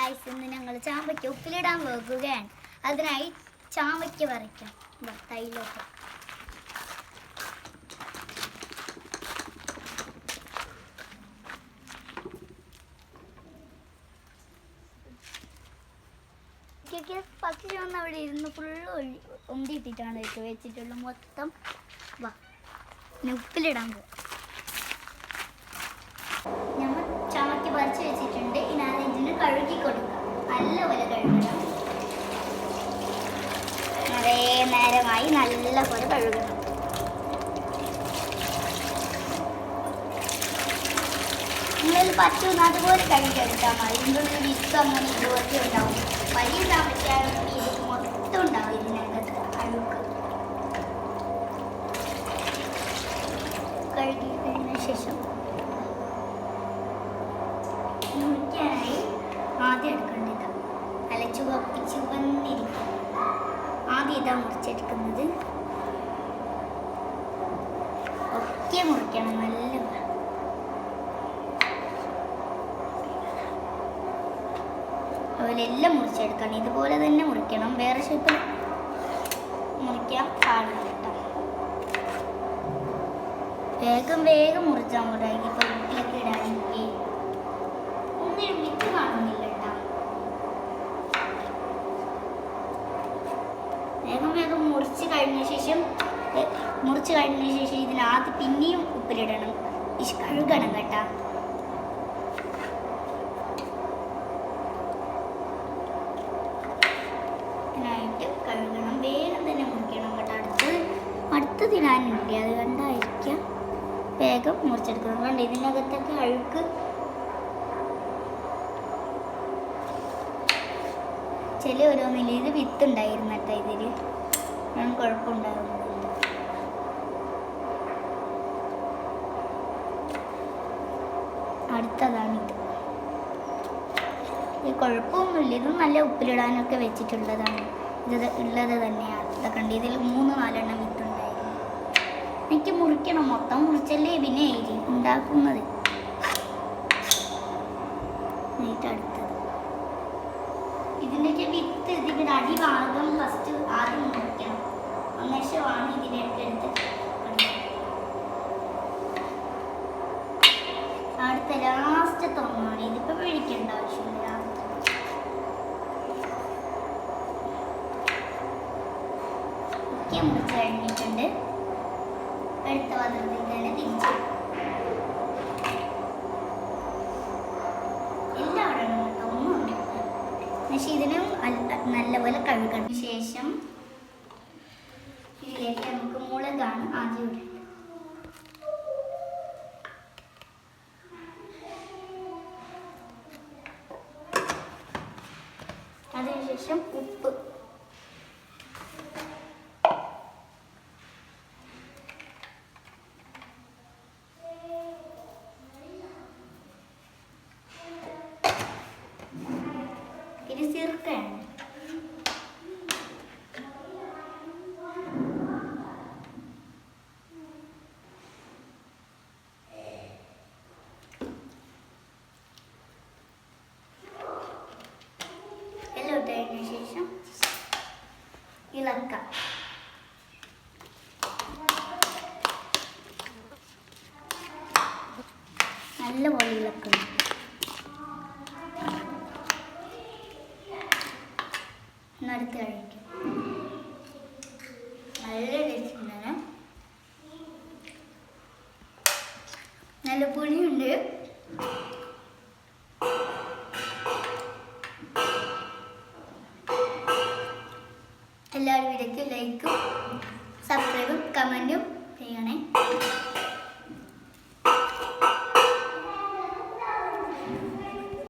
Guys, ഇന്ന് ഞങ്ങൾ ചാമ്പയ്ക്ക ഉപ്പിലിടാൻ പോകുകയാണ്. അതിനായി ചാമ്പയ്ക്ക പറിക്കാം. തൈലൊക്കെ പക്ഷി വന്ന് അവിടെ ഇരുന്ന് ഫുള്ള് ഒന്തിയിട്ടിട്ടാണ് വെച്ചിട്ടുള്ള മൊത്തം. വാ, ഉപ്പിലിടാൻ പോകും. ഞങ്ങൾ ചാമ്പയ്ക്ക പറിച്ച് വെച്ചിട്ടുണ്ട്. ഇനി ഇതിന് കഴുകി കൊടുക്കാം. നല്ലപോലെ കഴുകണം. നിറയെ നേരമായി നല്ലപോലെ കഴുകണം. നിങ്ങൾ പറ്റുന്ന അതുപോലെ കഴുകിയെടുത്താൽ മതി. ഇതിൻ്റെ ഉള്ളിൽ വിത്ത് അങ്ങനെ ഇതുപോലത്തെ ഉണ്ടാവും. വലിയ ചാമ്പയ്ക്കാണെങ്കിൽ ഇത് മൊത്തം ഉണ്ടാവും. ഇതിനകത്ത് അഴുക്ക് കഴുകി കഴിഞ്ഞ ശേഷം മുറിക്കാനായി ആദ്യം എടുക്കേണ്ടത് നല്ല ചുവന്നിരിക്കും. ആദ്യം ഇതാ മുറിച്ചെടുക്കുന്നത്. ഒക്കെ മുറിക്കണം. നല്ല അതുപോലെ എല്ലാം മുറിച്ചെടുക്കണം. ഇതുപോലെ തന്നെ മുറിക്കണം. വേറെ ഷേപ്പിൽ മുറിക്കാൻ പാടില്ല കേട്ടോ. വേഗം മുറിച്ചാൽ മതി. ഇപ്പോൾ ഉപ്പിലൊക്കെ ഇടാനെങ്കിൽ ഒന്നിനും വിത്ത് കാണുന്നില്ല കേട്ടോ. വേഗം മുറിച്ച് കഴിഞ്ഞ ശേഷം ഇതിനകത്ത് പിന്നെയും ഉപ്പിലിടണം. കഴുകണം കേട്ടോ. ഇതിനായിട്ട് കഴുകണം. വേഗം തന്നെ മുറിക്കണം കേട്ടോ. അടുത്തത് ഞാനുണ്ട്, അത് കണ്ടായിരിക്കാം വേഗം മുറിച്ചെടുക്കണം. കണ്ട് ഇതിനകത്തൊക്കെ അഴുക്ക് ചില ഓരോന്നില്ല. ഇത് വിത്തുണ്ടായിരുന്നു കേട്ടോ. ഇതിൽ ഞാൻ കുഴപ്പമുണ്ടാകുന്നില്ല. അടുത്തതാണിത്. ഈ കുഴപ്പമൊന്നുമില്ല. ഇത് നല്ല ഉപ്പിലിടാനൊക്കെ വെച്ചിട്ടുള്ളതാണ്. ഇത് ഉള്ളത് തന്നെയാണ്. ഇതൊക്കെ ഉണ്ട്. ഇതിൽ 3-4 വിത്തുണ്ടായിരുന്നു. എനിക്ക് മുറിക്കണം. മൊത്തം മുറിച്ചല്ലേ പിന്നെ ഉണ്ടാക്കുന്നത്. അടുത്തത് ഇതിൻ്റെയൊക്കെ വിത്ത് ഇതിൻ്റെ അടിഭാഗം ഫസ്റ്റ് ആദ്യം മുറിക്കണം. അന്നേരമാണ് ഇതിനെടുത്ത് അടുത്ത ലാസ്റ്റത്തെ ഒന്നാണ്. ഇതിപ്പോൾ പിഴിക്കേണ്ട ആവശ്യമില്ല. ഒക്കെ മുറിച്ച് കഴിഞ്ഞിട്ടുണ്ട്. അടുത്ത പാത്രത്തിൽ തന്നെ തിരിച്ചു എല്ലാം ഇടണം കേട്ടോ. ഒന്നും പക്ഷെ ഇതിനും നല്ലപോലെ കഴുകണം. ശേഷം ഇതിലേക്ക് നമുക്ക് മുളകാണ് ആദ്യം ഇടേണ്ടത്. അതിനുശേഷം ഉപ്പ്, ഇത് സിർക്കയാണ്. എല്ലാം ഇട്ടതിന് ശേഷം ഇളക്കാം. നല്ലപോലെ ഇളക്കണം. അടുത്ത് കഴിക്കും. നല്ല ടേസ്റ്റ് ഉണ്ടാണ്. നല്ല പുളിയുണ്ട്. എല്ലാവരും വീഡിയോക്ക് ലൈക്കും സബ്സ്ക്രൈബും കമൻറ്റും ചെയ്യണേ.